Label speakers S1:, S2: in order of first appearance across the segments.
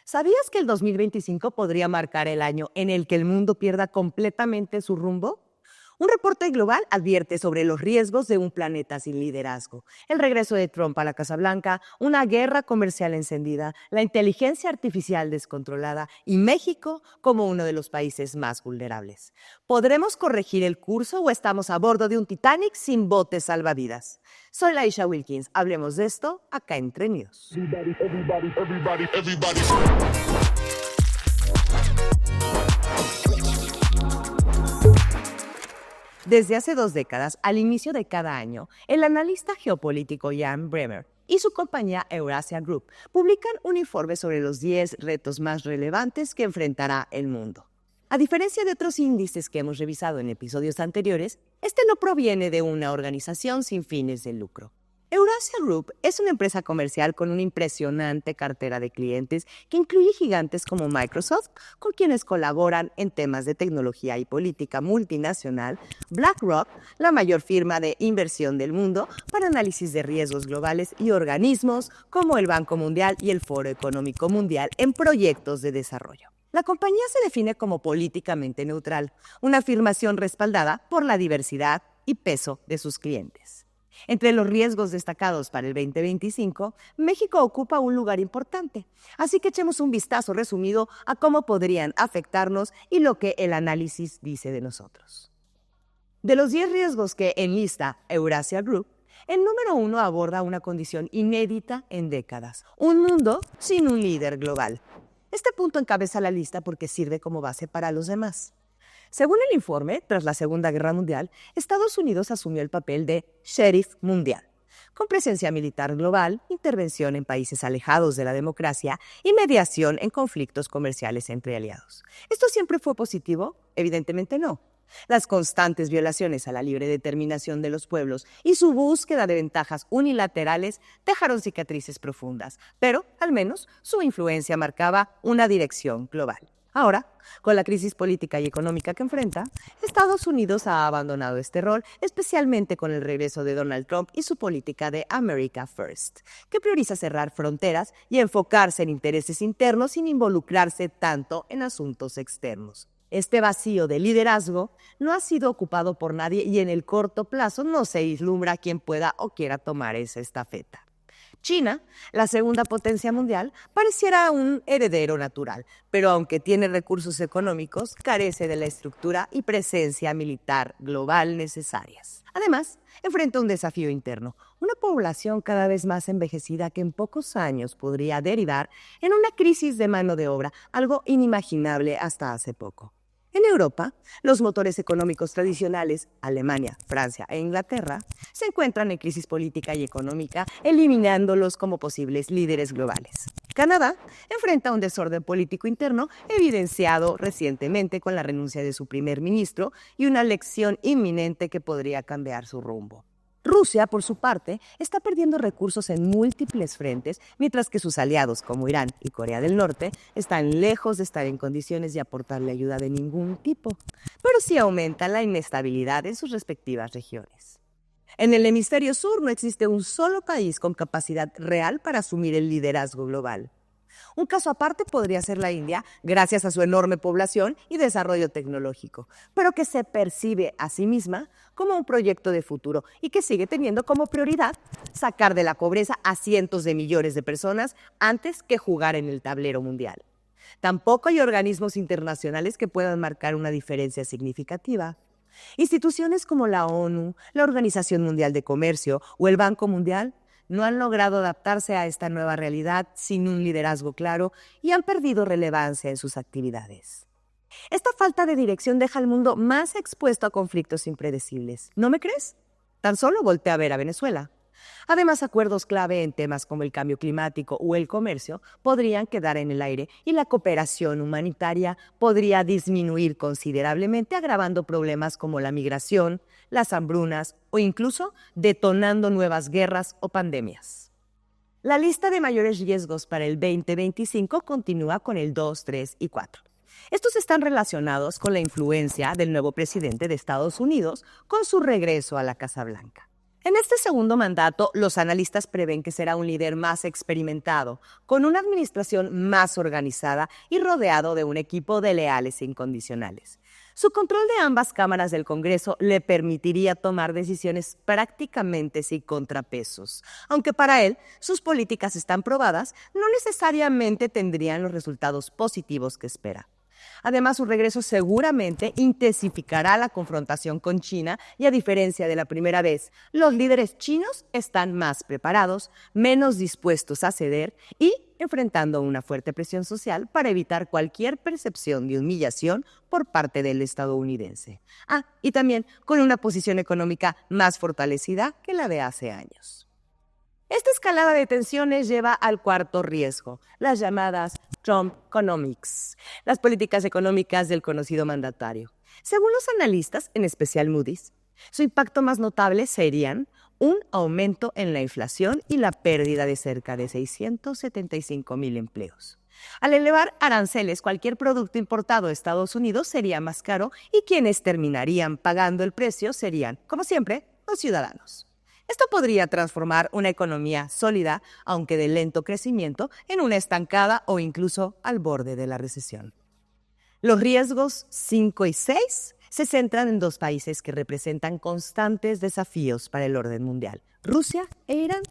S1: ¿Sabías que el 2025 podría marcar el año en el que el mundo pierda completamente su rumbo? Un reporte global advierte sobre los riesgos de un planeta sin liderazgo, el regreso de Trump a la Casa Blanca, una guerra comercial encendida, la inteligencia artificial descontrolada y México como uno de los países más vulnerables. ¿Podremos corregir el curso o estamos a bordo de un Titanic sin botes salvavidas? Soy Laisha Wilkins. Hablemos de esto acá Entre News. Desde hace 2 décadas, al inicio de cada año, el analista geopolítico Jan Bremer y su compañía Eurasia Group publican un informe sobre los 10 retos más relevantes que enfrentará el mundo. A diferencia de otros índices que hemos revisado en episodios anteriores, este no proviene de una organización sin fines de lucro. Eurasia Group es una empresa comercial con una impresionante cartera de clientes que incluye gigantes como Microsoft, con quienes colaboran en temas de tecnología y política multinacional, BlackRock, la mayor firma de inversión del mundo para análisis de riesgos globales, y organismos como el Banco Mundial y el Foro Económico Mundial en proyectos de desarrollo. La compañía se define como políticamente neutral, una afirmación respaldada por la diversidad y peso de sus clientes. Entre los riesgos destacados para el 2025, México ocupa un lugar importante. Así que echemos un vistazo resumido a cómo podrían afectarnos y lo que el análisis dice de nosotros. De los 10 riesgos que enlista Eurasia Group, el número 1 aborda una condición inédita en décadas: un mundo sin un líder global. Este punto encabeza la lista porque sirve como base para los demás. Según el informe, tras la Segunda Guerra Mundial, Estados Unidos asumió el papel de sheriff mundial, con presencia militar global, intervención en países alejados de la democracia y mediación en conflictos comerciales entre aliados. ¿Esto siempre fue positivo? Evidentemente no. Las constantes violaciones a la libre determinación de los pueblos y su búsqueda de ventajas unilaterales dejaron cicatrices profundas, pero al menos su influencia marcaba una dirección global. Ahora, con la crisis política y económica que enfrenta, Estados Unidos ha abandonado este rol, especialmente con el regreso de Donald Trump y su política de America First, que prioriza cerrar fronteras y enfocarse en intereses internos sin involucrarse tanto en asuntos externos. Este vacío de liderazgo no ha sido ocupado por nadie y en el corto plazo no se vislumbra quien pueda o quiera tomar esa estafeta. China, la segunda potencia mundial, pareciera un heredero natural, pero aunque tiene recursos económicos, carece de la estructura y presencia militar global necesarias. Además, enfrenta un desafío interno: una población cada vez más envejecida que en pocos años podría derivar en una crisis de mano de obra, algo inimaginable hasta hace poco. En Europa, los motores económicos tradicionales, Alemania, Francia e Inglaterra, se encuentran en crisis política y económica, eliminándolos como posibles líderes globales. Canadá enfrenta un desorden político interno evidenciado recientemente con la renuncia de su primer ministro y una elección inminente que podría cambiar su rumbo. Rusia, por su parte, está perdiendo recursos en múltiples frentes, mientras que sus aliados como Irán y Corea del Norte están lejos de estar en condiciones de aportarle ayuda de ningún tipo, pero sí aumenta la inestabilidad en sus respectivas regiones. En el hemisferio sur no existe un solo país con capacidad real para asumir el liderazgo global. Un caso aparte podría ser la India, gracias a su enorme población y desarrollo tecnológico, pero que se percibe a sí misma como un proyecto de futuro y que sigue teniendo como prioridad sacar de la pobreza a cientos de millones de personas antes que jugar en el tablero mundial. Tampoco hay organismos internacionales que puedan marcar una diferencia significativa. Instituciones como la ONU, la Organización Mundial de Comercio o el Banco Mundial no han logrado adaptarse a esta nueva realidad sin un liderazgo claro y han perdido relevancia en sus actividades. Esta falta de dirección deja al mundo más expuesto a conflictos impredecibles. ¿No me crees? Tan solo voltea a ver a Venezuela. Además, acuerdos clave en temas como el cambio climático o el comercio podrían quedar en el aire y la cooperación humanitaria podría disminuir considerablemente, agravando problemas como la migración, las hambrunas o incluso detonando nuevas guerras o pandemias. La lista de mayores riesgos para el 2025 continúa con el 2, 3 y 4. Estos están relacionados con la influencia del nuevo presidente de Estados Unidos con su regreso a la Casa Blanca. En este segundo mandato, los analistas prevén que será un líder más experimentado, con una administración más organizada y rodeado de un equipo de leales e incondicionales. Su control de ambas cámaras del Congreso le permitiría tomar decisiones prácticamente sin contrapesos. Aunque para él sus políticas están probadas, no necesariamente tendrían los resultados positivos que espera. Además, su regreso seguramente intensificará la confrontación con China y, a diferencia de la primera vez, los líderes chinos están más preparados, menos dispuestos a ceder y enfrentando una fuerte presión social para evitar cualquier percepción de humillación por parte del estadounidense. Y también con una posición económica más fortalecida que la de hace años. Esta escalada de tensiones lleva al cuarto riesgo, las llamadas Trump-conomics, las políticas económicas del conocido mandatario. Según los analistas, en especial Moody's, su impacto más notable serían un aumento en la inflación y la pérdida de cerca de 675,000 empleos. Al elevar aranceles, cualquier producto importado a Estados Unidos sería más caro y quienes terminarían pagando el precio serían, como siempre, los ciudadanos. Esto podría transformar una economía sólida, aunque de lento crecimiento, en una estancada o incluso al borde de la recesión. Los riesgos 5 y 6 se centran en dos países que representan constantes desafíos para el orden mundial: Rusia e Irán.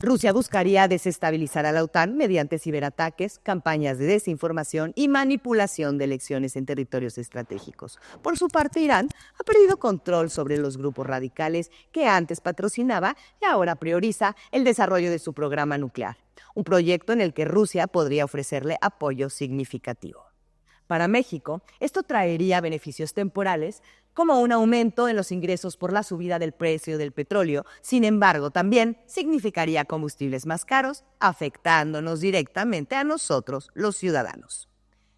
S1: Rusia buscaría desestabilizar a la OTAN mediante ciberataques, campañas de desinformación y manipulación de elecciones en territorios estratégicos. Por su parte, Irán ha perdido control sobre los grupos radicales que antes patrocinaba y ahora prioriza el desarrollo de su programa nuclear, un proyecto en el que Rusia podría ofrecerle apoyo significativo. Para México, esto traería beneficios temporales, como un aumento en los ingresos por la subida del precio del petróleo. Sin embargo, también significaría combustibles más caros, afectándonos directamente a nosotros, los ciudadanos.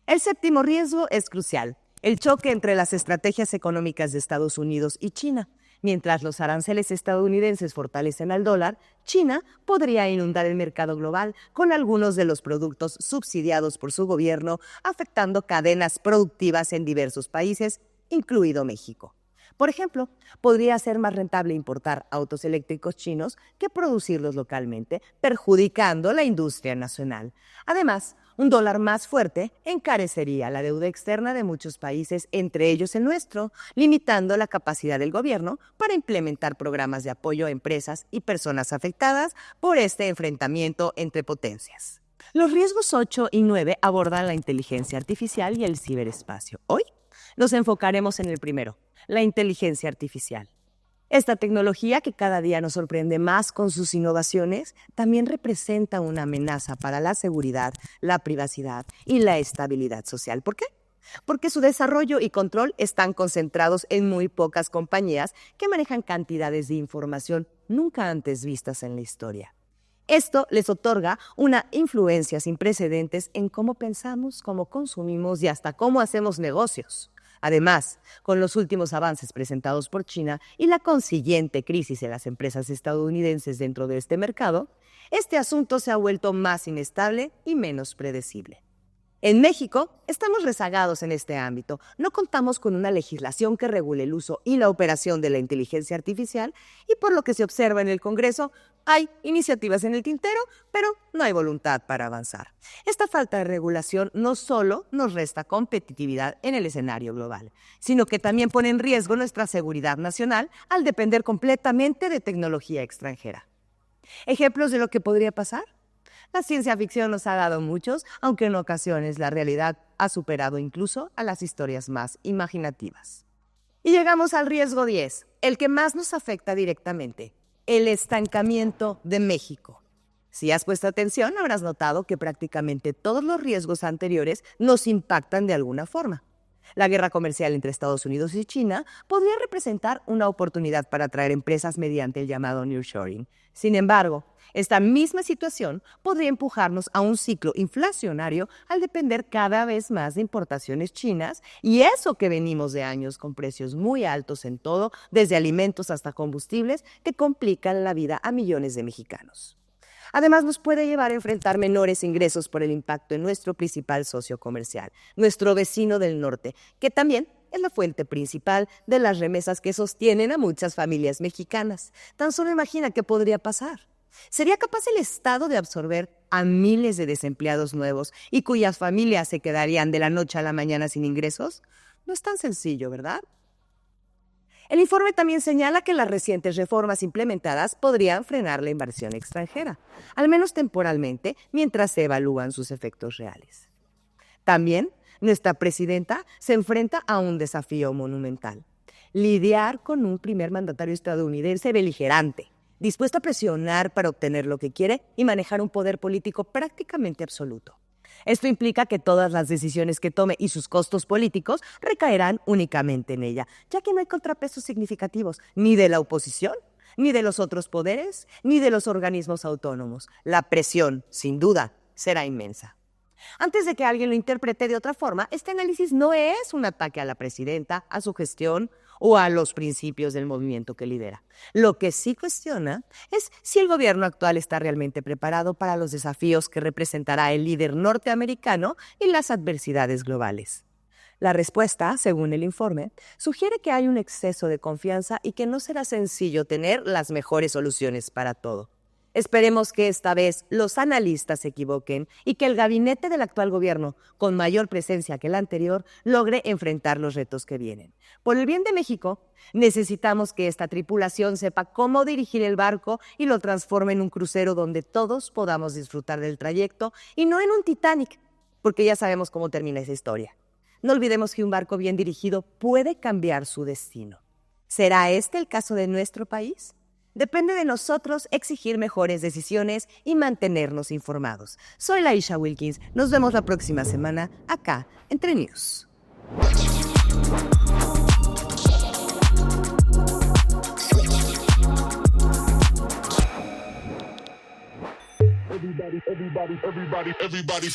S1: El séptimo riesgo es crucial: el choque entre las estrategias económicas de Estados Unidos y China. Mientras los aranceles estadounidenses fortalecen al dólar, China podría inundar el mercado global con algunos de los productos subsidiados por su gobierno, afectando cadenas productivas en diversos países, incluido México. Por ejemplo, podría ser más rentable importar autos eléctricos chinos que producirlos localmente, perjudicando la industria nacional. Además, un dólar más fuerte encarecería la deuda externa de muchos países, entre ellos el nuestro, limitando la capacidad del gobierno para implementar programas de apoyo a empresas y personas afectadas por este enfrentamiento entre potencias. Los riesgos 8 y 9 abordan la inteligencia artificial y el ciberespacio. Hoy nos enfocaremos en el primero, la inteligencia artificial. Esta tecnología, que cada día nos sorprende más con sus innovaciones, también representa una amenaza para la seguridad, la privacidad y la estabilidad social. ¿Por qué? Porque su desarrollo y control están concentrados en muy pocas compañías que manejan cantidades de información nunca antes vistas en la historia. Esto les otorga una influencia sin precedentes en cómo pensamos, cómo consumimos y hasta cómo hacemos negocios. Además, con los últimos avances presentados por China y la consiguiente crisis en las empresas estadounidenses dentro de este mercado, este asunto se ha vuelto más inestable y menos predecible. En México, estamos rezagados en este ámbito. No contamos con una legislación que regule el uso y la operación de la inteligencia artificial y, por lo que se observa en el Congreso, hay iniciativas en el tintero, pero no hay voluntad para avanzar. Esta falta de regulación no solo nos resta competitividad en el escenario global, sino que también pone en riesgo nuestra seguridad nacional al depender completamente de tecnología extranjera. ¿Ejemplos de lo que podría pasar? La ciencia ficción nos ha dado muchos, aunque en ocasiones la realidad ha superado incluso a las historias más imaginativas. Y llegamos al riesgo 10, el que más nos afecta directamente: el estancamiento de México. Si has puesto atención, habrás notado que prácticamente todos los riesgos anteriores nos impactan de alguna forma. La guerra comercial entre Estados Unidos y China podría representar una oportunidad para atraer empresas mediante el llamado nearshoring. Sin embargo, esta misma situación podría empujarnos a un ciclo inflacionario al depender cada vez más de importaciones chinas, y eso que venimos de años con precios muy altos en todo, desde alimentos hasta combustibles, que complican la vida a millones de mexicanos. Además, nos puede llevar a enfrentar menores ingresos por el impacto en nuestro principal socio comercial, nuestro vecino del norte, que también es la fuente principal de las remesas que sostienen a muchas familias mexicanas. Tan solo imagina qué podría pasar. ¿Sería capaz el Estado de absorber a miles de desempleados nuevos y cuyas familias se quedarían de la noche a la mañana sin ingresos? No es tan sencillo, ¿verdad? El informe también señala que las recientes reformas implementadas podrían frenar la inversión extranjera, al menos temporalmente, mientras se evalúan sus efectos reales. También, nuestra presidenta se enfrenta a un desafío monumental: lidiar con un primer mandatario estadounidense beligerante, dispuesto a presionar para obtener lo que quiere y manejar un poder político prácticamente absoluto. Esto implica que todas las decisiones que tome y sus costos políticos recaerán únicamente en ella, ya que no hay contrapesos significativos ni de la oposición, ni de los otros poderes, ni de los organismos autónomos. La presión, sin duda, será inmensa. Antes de que alguien lo interprete de otra forma, este análisis no es un ataque a la presidenta, a su gestión o a los principios del movimiento que lidera. Lo que sí cuestiona es si el gobierno actual está realmente preparado para los desafíos que representará el líder norteamericano y las adversidades globales. La respuesta, según el informe, sugiere que hay un exceso de confianza y que no será sencillo tener las mejores soluciones para todo. Esperemos que esta vez los analistas se equivoquen y que el gabinete del actual gobierno, con mayor presencia que el anterior, logre enfrentar los retos que vienen. Por el bien de México, necesitamos que esta tripulación sepa cómo dirigir el barco y lo transforme en un crucero donde todos podamos disfrutar del trayecto y no en un Titanic, porque ya sabemos cómo termina esa historia. No olvidemos que un barco bien dirigido puede cambiar su destino. ¿Será este el caso de nuestro país? Depende de nosotros exigir mejores decisiones y mantenernos informados. Soy Laisha Wilkins. Nos vemos la próxima semana acá en Tren News.
S2: Everybody.